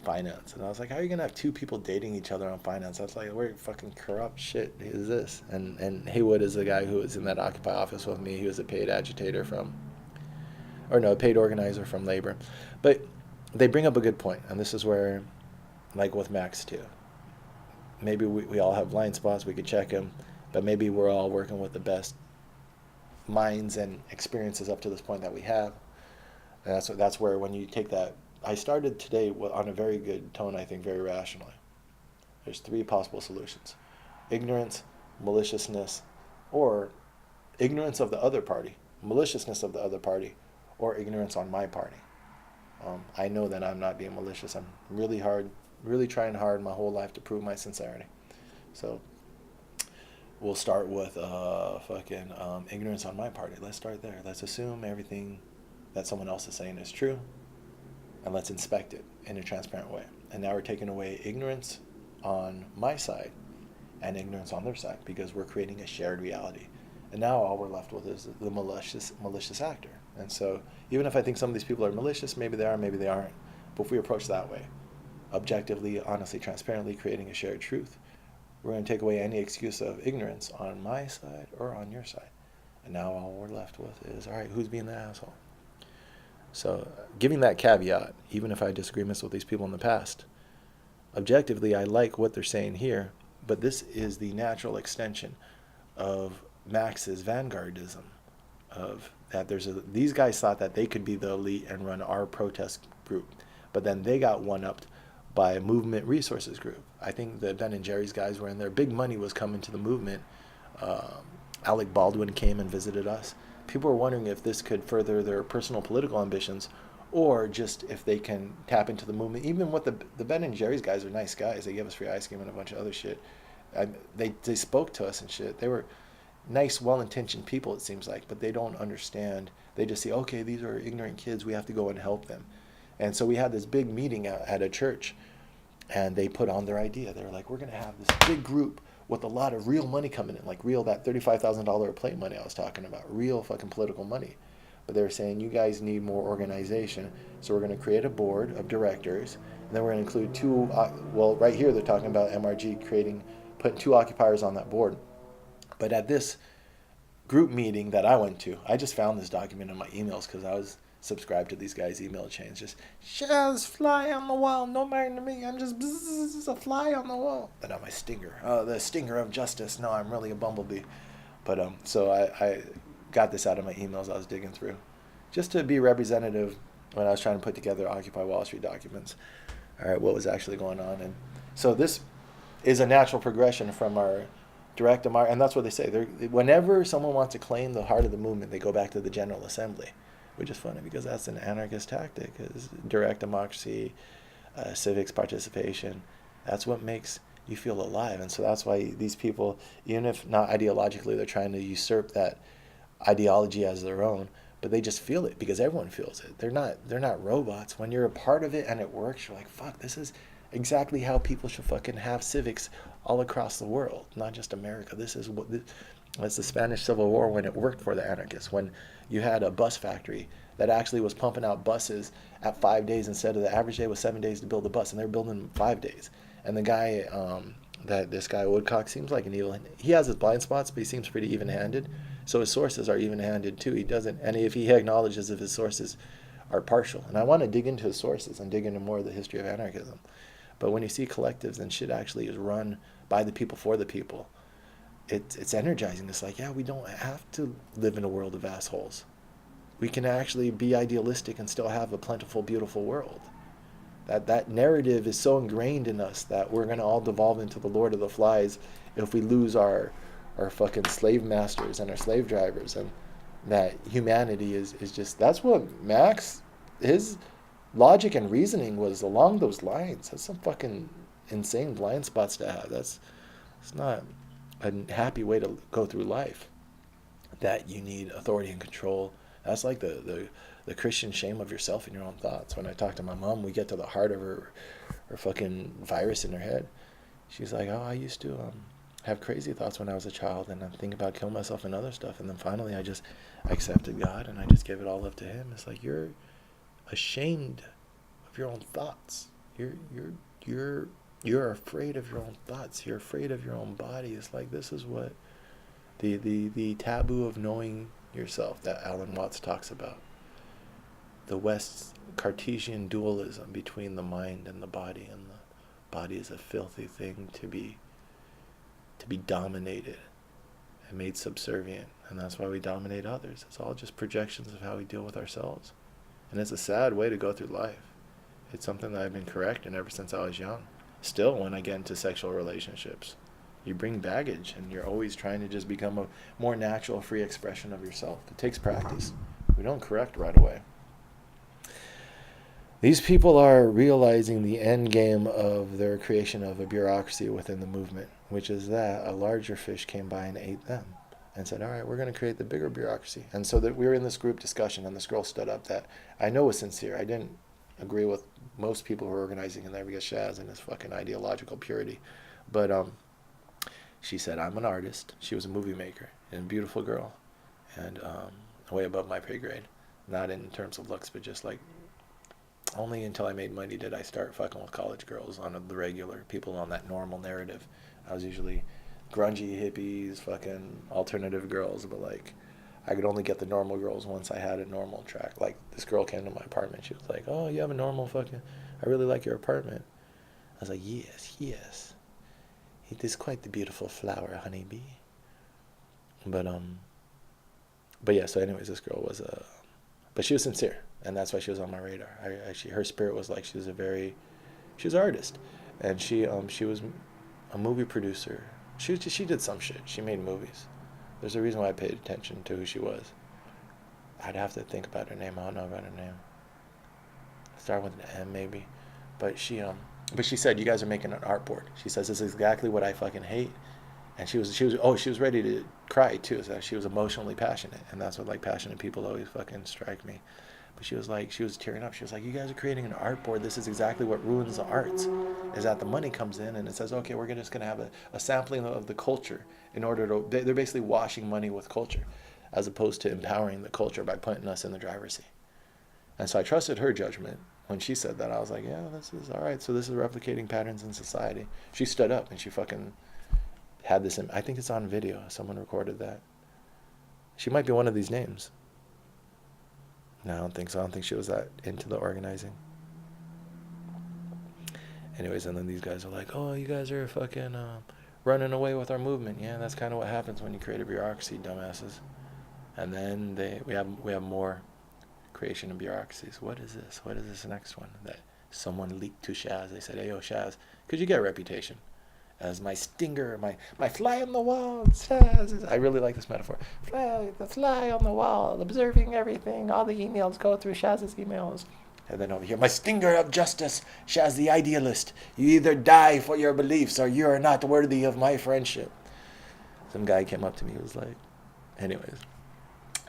finance. And I was like, how are you going to have 2 people dating each other on finance? That's like, where fucking corrupt shit is this? And Haywood is the guy who was in that Occupy office with me. He was a paid agitator a paid organizer from labor. But they bring up a good point, and this is where, like with Max too, maybe we all have blind spots, we could check them, but maybe we're all working with the best minds and experiences up to this point that we have. And that's where when you take that, I started today on a very good tone, I think very rationally. There's 3 possible solutions: ignorance, maliciousness, or ignorance of the other party, maliciousness of the other party, or ignorance on my party. I know that I'm not being malicious. I'm really trying hard my whole life to prove my sincerity. So we'll start with ignorance on my party. Let's start there. Let's assume everything that someone else is saying is true, and let's inspect it in a transparent way. And now we're taking away ignorance on my side and ignorance on their side, because we're creating a shared reality. And now all we're left with is the malicious actor. And so even if I think some of these people are malicious, maybe they are, maybe they aren't. But if we approach that way, objectively, honestly, transparently, creating a shared truth, we're going to take away any excuse of ignorance on my side or on your side. And now all we're left with is, all right, who's being the asshole? So giving that caveat, even if I had disagreements with these people in the past, objectively, I like what they're saying here, but this is the natural extension of Max's vanguardism, of that these guys thought that they could be the elite and run our protest group, but then they got one-upped by a movement resources group. I think the Ben and Jerry's guys were in there. Big money was coming to the movement. Alec Baldwin came and visited us. People were wondering if this could further their personal political ambitions, or just if they can tap into the movement. Even with the Ben and Jerry's guys are nice guys. They gave us free ice cream and a bunch of other shit. They spoke to us and shit. They were nice, well-intentioned people, it seems like, but they don't understand. They just say, okay, these are ignorant kids. We have to go and help them. And so we had this big meeting at a church, and they put on their idea. They were like, we're going to have this big group with a lot of real money coming in, like real, that $35,000 a plate money I was talking about, real fucking political money. But they were saying, you guys need more organization, so we're going to create a board of directors, and then we're going to include two, well, right here they're talking about MRG putting 2 occupiers on that board. But at this group meeting that I went to, I just found this document in my emails because I was subscribed to these guys' email chains. Just fly on the wall, no matter to me. I'm just a fly on the wall. But not my stinger. The stinger of justice. No, I'm really a bumblebee. But so I got this out of my emails I was digging through, just to be representative when I was trying to put together Occupy Wall Street documents. All right, what was actually going on. And so this is a natural progression from our direct democracy, and that's what they say. Whenever someone wants to claim the heart of the movement, they go back to the General Assembly, which is funny because that's an anarchist tactic, is direct democracy, civics participation. That's what makes you feel alive. And so that's why these people, even if not ideologically, they're trying to usurp that ideology as their own, but they just feel it because everyone feels it. They're not robots. When you're a part of it and it works, you're like, fuck, this is exactly how people should fucking have civics all across the world, not just America. This is what it's the Spanish Civil War when it worked for the anarchists, when you had a bus factory that actually was pumping out buses at 5 days instead of the average day was 7 days to build a bus, and they're building 5 days. And the guy, this guy Woodcock seems like an evil. He has his blind spots, but he seems pretty even-handed. So his sources are even-handed too. He doesn't, and if he acknowledges if his sources are partial. And I want to dig into his sources and dig into more of the history of anarchism. But when you see collectives and shit actually is run by the people for the people, it's energizing. It's like, yeah, we don't have to live in a world of assholes. We can actually be idealistic and still have a plentiful, beautiful world. That narrative is so ingrained in us that we're going to all devolve into the Lord of the Flies if we lose our fucking slave masters and our slave drivers. And that humanity is just, that's what Max, his logic and reasoning was along those lines. That's some fucking insane blind spots to have. It's not a happy way to go through life. That you need authority and control. That's like the Christian shame of yourself and your own thoughts. When I talk to my mom, we get to the heart of her fucking virus in her head. She's like, oh, I used to have crazy thoughts when I was a child, and I'm thinking about killing myself and other stuff. And then finally I accepted God, and I just gave it all up to Him. It's like, you're ashamed of your own thoughts. You're afraid of your own thoughts. You're afraid of your own body. It's like, this is what the taboo of knowing yourself that Alan Watts talks about. The West's Cartesian dualism between the mind and the body, and the body is a filthy thing to be dominated and made subservient, and that's why we dominate others. It's all just projections of how we deal with ourselves, and it's a sad way to go through life. It's something that I've been correcting ever since I was young. Still, when I get into sexual relationships, you bring baggage, and you're always trying to just become a more natural, free expression of yourself. It takes practice. We don't correct right away. These people are realizing the end game of their creation of a bureaucracy within the movement, which is that a larger fish came by and ate them and said, all right, we're going to create the bigger bureaucracy. And so that we were in this group discussion, and this girl stood up that I know was sincere. I didn't agree with most people who are organizing in there because Shaz and his fucking ideological purity. But She said, I'm an artist. She was a movie maker and a beautiful girl, and way above my pay grade. Not in terms of looks, but just like, only until I made money did I start fucking with college girls on the regular, people on that normal narrative. I was usually grungy hippies, fucking alternative girls, but like, I could only get the normal girls once I had a normal track. Like, this girl came to my apartment. She was like, oh, you have a normal fucking, I really like your apartment. I was like, yes, yes. It is quite the beautiful flower, honeybee. But yeah, so anyways, this girl was but she was sincere, and that's why she was on my radar. Her spirit was like, she was an artist, and she was a movie producer. She did some shit. She made movies. There's a reason why I paid attention to who she was. I'd have to think about her name. I don't know about her name. Start with an M maybe, but she said, you guys are making an art board. She says, this is exactly what I fucking hate. And she was ready to cry too. So she was emotionally passionate, and that's what like passionate people always fucking strike me. But she was tearing up. She was like, you guys are creating an art board. This is exactly what ruins the arts, is that the money comes in and it says, okay, we're just gonna have a sampling of the culture in order to, they're basically washing money with culture, as opposed to empowering the culture by putting us in the driver's seat. And so I trusted her judgment. When she said that, I was like, yeah, this is all right. So this is replicating patterns in society. She stood up and she fucking had this, I think it's on video. Someone recorded that. She might be one of these names. No, I don't think so. I don't think she was that into the organizing. Anyways, and then these guys are like, oh, you guys are fucking running away with our movement. Yeah, that's kind of what happens when you create a bureaucracy, dumbasses. And then we have more creation of bureaucracies. What is this? What is this next one that someone leaked to Shaz? They said, hey, yo, Shaz, could you get a reputation as my stinger, my fly on the wall, Shaz? I really like this metaphor. The fly on the wall, observing everything. All the emails go through Shaz's emails. And then over here, my stinger of justice, Shaz the idealist. You either die for your beliefs or you are not worthy of my friendship. Some guy came up to me, he was like, anyways.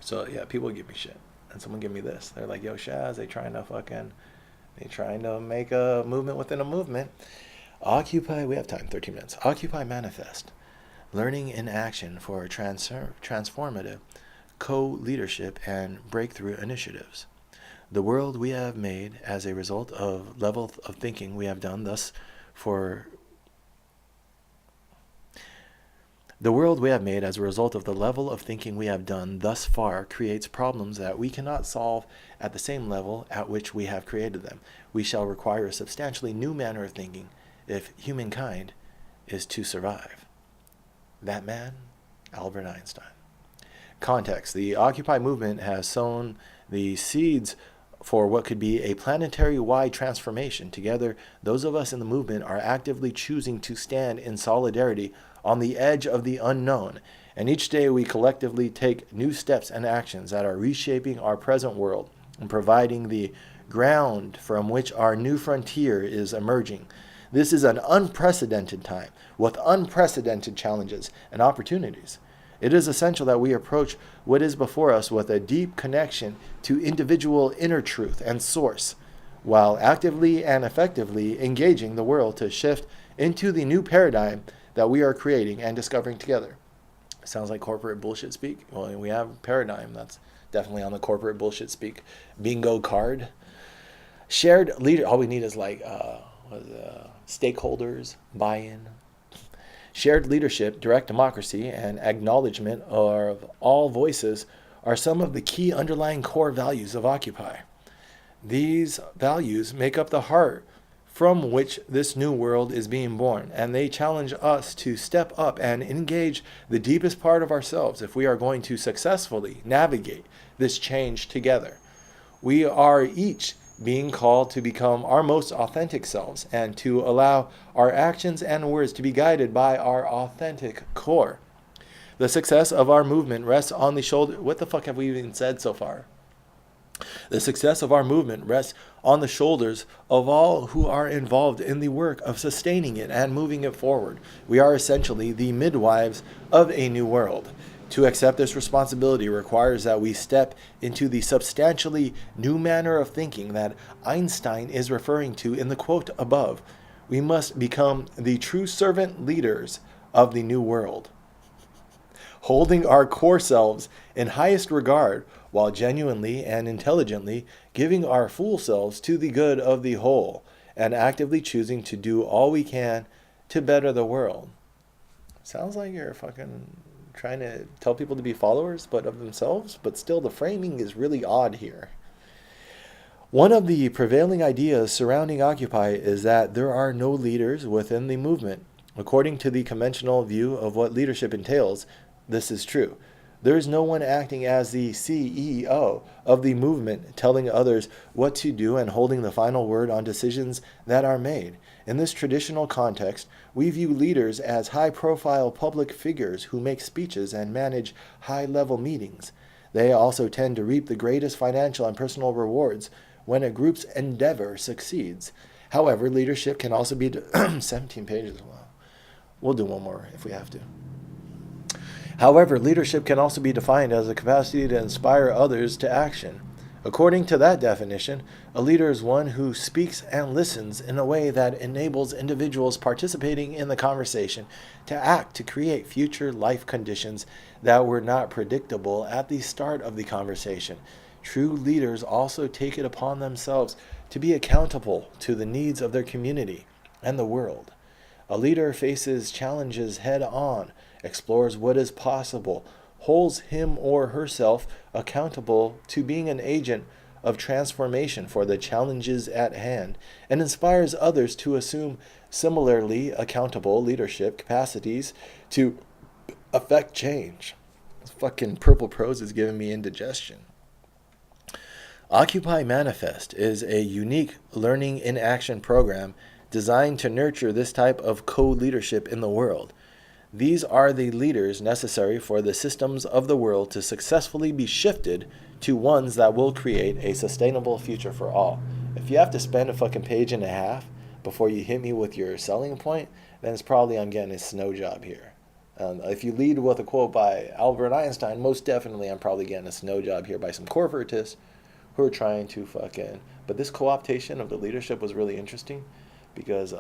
So yeah, people give me shit. And someone give me this. They're like, yo, Shaz, they trying to make a movement within a movement. Occupy, we have time, 13 minutes. Occupy Manifest. Learning in action for transformative co-leadership and breakthrough initiatives. The world we have made as a result of level of thinking we have done thus for The world we have made as a result of the level of thinking we have done thus far creates problems that we cannot solve at the same level at which we have created them. We shall require a substantially new manner of thinking if humankind is to survive. That man, Albert Einstein. Context. The Occupy movement has sown the seeds for what could be a planetary-wide transformation. Together, those of us in the movement are actively choosing to stand in solidarity on the edge of the unknown, and each day we collectively take new steps and actions that are reshaping our present world and providing the ground from which our new frontier is emerging. This is an unprecedented time with unprecedented challenges and opportunities. It is essential that we approach what is before us with a deep connection to individual inner truth and source, while actively and effectively engaging the world to shift into the new paradigm that we are creating and discovering together. Sounds like corporate bullshit speak. Well, we have paradigm. That's definitely on the corporate bullshit speak. Bingo card. Shared leader. All we need is like stakeholders, buy-in. Shared leadership, direct democracy, and acknowledgement of all voices are some of the key underlying core values of Occupy. These values make up the heart from which this new world is being born, and they challenge us to step up and engage the deepest part of ourselves if we are going to successfully navigate this change together. We are each being called to become our most authentic selves and to allow our actions and words to be guided by our authentic core. The success of our movement rests on the shoulder. What the fuck have we even said so far? The success of our movement rests on the shoulders of all who are involved in the work of sustaining it and moving it forward. We are essentially the midwives of a new world. To accept this responsibility requires that we step into the substantially new manner of thinking that Einstein is referring to in the quote above. We must become the true servant leaders of the new world, holding our core selves in highest regard while genuinely and intelligently giving our full selves to the good of the whole and actively choosing to do all we can to better the world. Sounds like you're fucking trying to tell people to be followers but of themselves, but still the framing is really odd here. One of the prevailing ideas surrounding Occupy is that there are no leaders within the movement. According to the conventional view of what leadership entails, this is true. There is no one acting as the CEO of the movement, telling others what to do and holding the final word on decisions that are made. In this traditional context, we view leaders as high-profile public figures who make speeches and manage high-level meetings. They also tend to reap the greatest financial and personal rewards when a group's endeavor succeeds. However, leadership can also be 17 pages. Wow. We'll do one more if we have to. However, leadership can also be defined as the capacity to inspire others to action. According to that definition, a leader is one who speaks and listens in a way that enables individuals participating in the conversation to act to create future life conditions that were not predictable at the start of the conversation. True leaders also take it upon themselves to be accountable to the needs of their community and the world. A leader faces challenges head on, explores what is possible, holds him or herself accountable to being an agent of transformation for the challenges at hand, and inspires others to assume similarly accountable leadership capacities to affect change. This fucking purple prose is giving me indigestion. Occupy Manifest is a unique learning in action program designed to nurture this type of co-leadership in the world. These are the leaders necessary for the systems of the world to successfully be shifted to ones that will create a sustainable future for all. If you have to spend a fucking page and a half before you hit me with your selling point, then it's probably I'm getting a snow job here. If you lead with a quote by Albert Einstein, most definitely I'm probably getting a snow job here by some corporatists who are trying to fucking... But this co-optation of the leadership was really interesting because it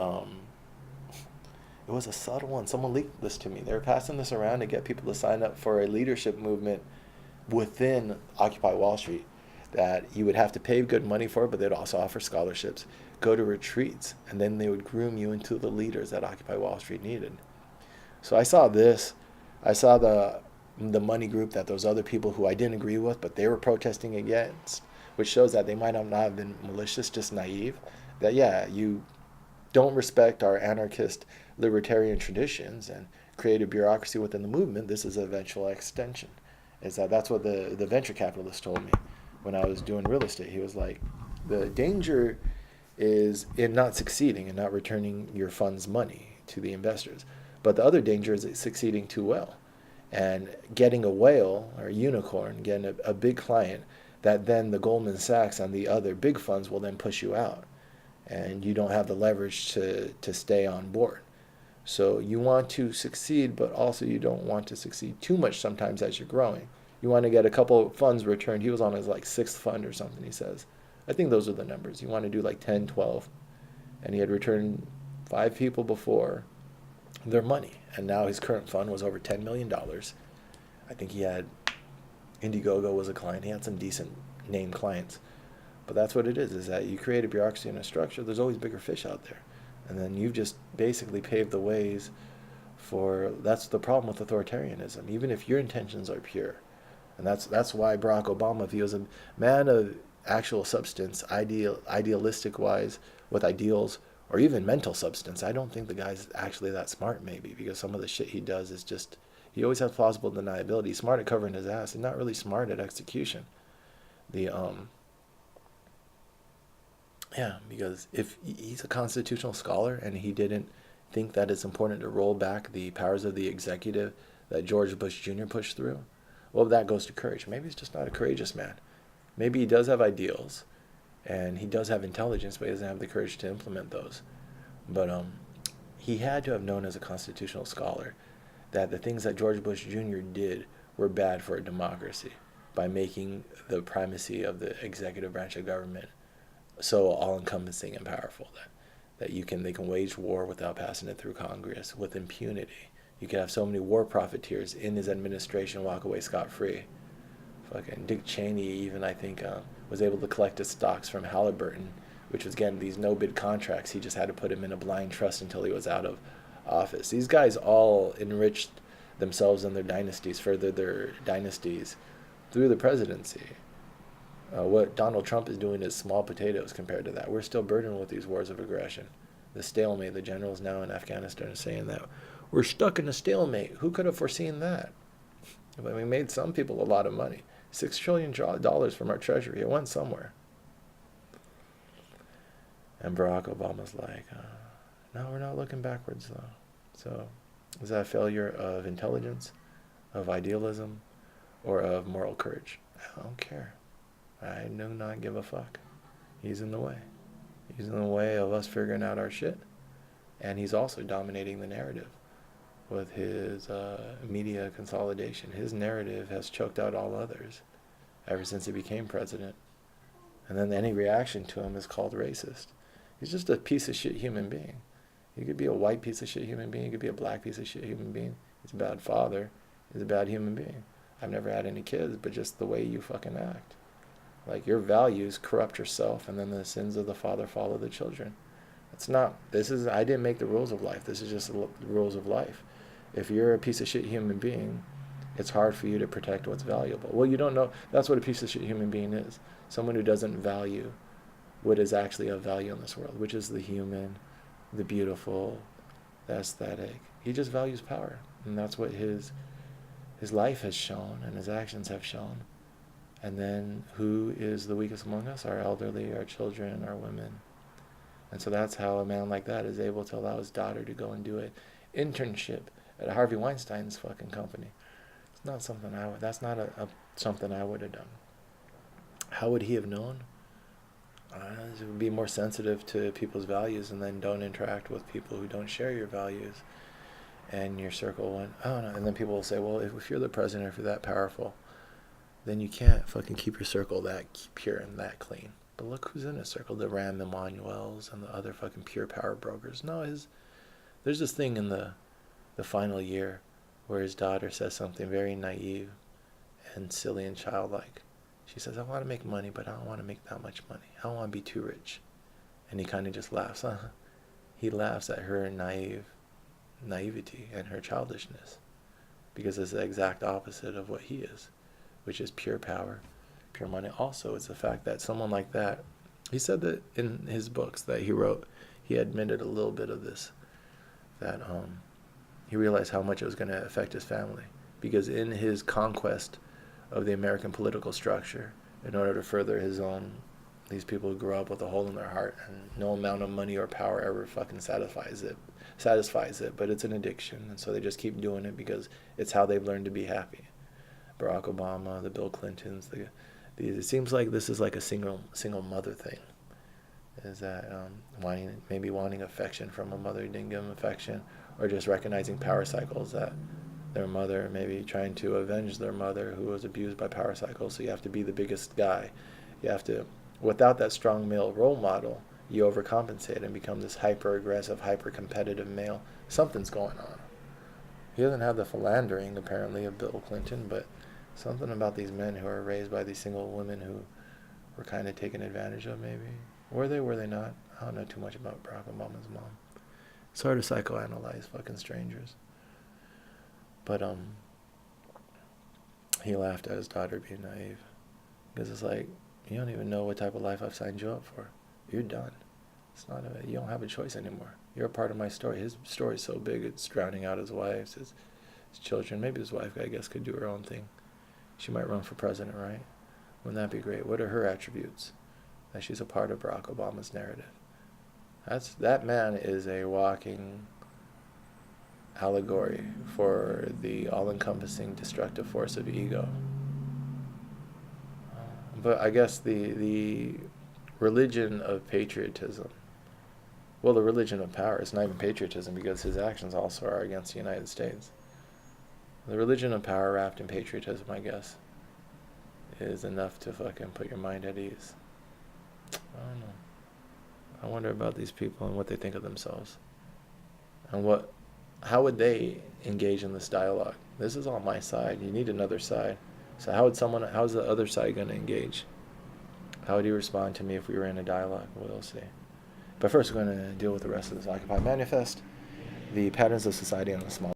was a subtle one. Someone leaked this to me. They were passing this around to get people to sign up for a leadership movement within Occupy Wall Street that you would have to pay good money for, but they'd also offer scholarships, go to retreats, and then they would groom you into the leaders that Occupy Wall Street needed. So I saw this. I saw the money group that those other people who I didn't agree with, but they were protesting against, which shows that they might not have been malicious, just naive. That, yeah, you don't respect our anarchist libertarian traditions and create a bureaucracy within the movement. This is an eventual extension. That's what the venture capitalist told me when I was doing real estate. He was like, the danger is in not succeeding and not returning your fund's money to the investors. But the other danger is succeeding too well and getting a whale or a unicorn, getting a big client that then the Goldman Sachs and the other big funds will then push you out. And you don't have the leverage to stay on board. So you want to succeed, but also you don't want to succeed too much sometimes as you're growing. You want to get a couple of funds returned. He was on his like 6th fund or something, he says. I think those are the numbers. You want to do like 10, 12. And he had returned 5 people before their money. And now his current fund was over $10 million. I think he had Indiegogo was a client. He had some decent name clients. But that's what it is that you create a bureaucracy and a structure. There's always bigger fish out there. And then you've just basically paved the ways for... That's the problem with authoritarianism, even if your intentions are pure. And that's why Barack Obama, if he was a man of actual substance, idealistic-wise, with ideals, or even mental substance, I don't think the guy's actually that smart, maybe, because some of the shit he does is just... He always has plausible deniability. He's smart at covering his ass. He's not really smart at execution. Yeah, because if he's a constitutional scholar and he didn't think that it's important to roll back the powers of the executive that George Bush Jr. pushed through, well, that goes to courage. Maybe he's just not a courageous man. Maybe he does have ideals and he does have intelligence, but he doesn't have the courage to implement those. But he had to have known as a constitutional scholar that the things that George Bush Jr. did were bad for a democracy by making the primacy of the executive branch of government so all-encompassing and powerful that they can wage war without passing it through Congress with impunity. You could have so many war profiteers in his administration walk away scot-free. Fucking Dick Cheney even, I think, was able to collect his stocks from Halliburton, which was getting these no-bid contracts. He just had to put him in a blind trust until he was out of office. These guys all enriched themselves and their dynasties, furthered their dynasties through the presidency. What Donald Trump is doing is small potatoes compared to that. We're still burdened with these wars of aggression. The stalemate, the generals now in Afghanistan are saying that we're stuck in a stalemate. Who could have foreseen that? But we made some people a lot of money. $6 trillion from our treasury. It went somewhere. And Barack Obama's like, no, we're not looking backwards, though. So is that a failure of intelligence, of idealism, or of moral courage? I don't care. I do not give a fuck. He's in the way. He's in the way of us figuring out our shit. And he's also dominating the narrative with his media consolidation. His narrative has choked out all others ever since he became president. And then any reaction to him is called racist. He's just a piece of shit human being. He could be a white piece of shit human being. He could be a black piece of shit human being. He's a bad father. He's a bad human being. I've never had any kids, but just the way you fucking act. Like, your values corrupt yourself, and then the sins of the father follow the children. I didn't make the rules of life. This is just the rules of life. If you're a piece of shit human being, it's hard for you to protect what's valuable. Well, you don't know. That's what a piece of shit human being is. Someone who doesn't value what is actually of value in this world, which is the human, the beautiful, the aesthetic. He just values power. And that's what his life has shown and his actions have shown. And then who is the weakest among us? Our elderly, our children, our women. And so that's how a man like that is able to allow his daughter to go and do an internship at Harvey Weinstein's fucking company. It's not something that's not something I would have done. How would he have known? It would be more sensitive to people's values, and then don't interact with people who don't share your values. And your circle went, oh no. And then people will say, well, if you're the president, if you're that powerful, then you can't fucking keep your circle that pure and that clean. But look who's in his circle, the Rahm Emanuels and the other fucking pure power brokers. No, there's this thing in the final year where his daughter says something very naive and silly and childlike. She says, I want to make money, but I don't want to make that much money. I don't want to be too rich. And he kind of just laughs. He laughs at her naivety and her childishness, because it's the exact opposite of what he is, which is pure power, pure money. Also, it's the fact that someone like that, he said that in his books that he wrote, he admitted a little bit of this, that he realized how much it was going to affect his family, because in his conquest of the American political structure, in order to further his own, these people who grew up with a hole in their heart, and no amount of money or power ever fucking satisfies it, but it's an addiction, and so they just keep doing it because it's how they've learned to be happy. Barack Obama, the Bill Clintons, it seems like this is like a single mother thing. Is that wanting affection from a mother who didn't give them affection, or just recognizing power cycles, that their mother maybe trying to avenge their mother who was abused by power cycles. So you have to be the biggest guy. You have to, without that strong male role model, you overcompensate and become this hyper-aggressive, hyper-competitive male. Something's going on. He doesn't have the philandering, apparently, of Bill Clinton, but something about these men who are raised by these single women who were kind of taken advantage of, maybe. Were they not? I don't know too much about Barack Obama's mom. It's hard to psychoanalyze fucking strangers. But he laughed at his daughter being naive. Because it's like, you don't even know what type of life I've signed you up for. You're done. You don't have a choice anymore. You're a part of my story. His story's so big, it's drowning out his wife, his children. Maybe his wife, I guess, could do her own thing. She might run for president, right? Wouldn't that be great? What are her attributes? That she's a part of Barack Obama's narrative. That man is a walking allegory for the all-encompassing destructive force of ego. But I guess the religion of patriotism, well, the religion of power is not even patriotism, because his actions also are against the United States. The religion of power wrapped in patriotism, I guess, is enough to fucking put your mind at ease. I don't know. I wonder about these people and what they think of themselves. And how would they engage in this dialogue. This is on my side. You need another side. So how's the other side going to engage? How would he respond to me if we were in a dialogue? We'll see. But first, we're going to deal with the rest of this Occupy Manifest, the patterns of society on a small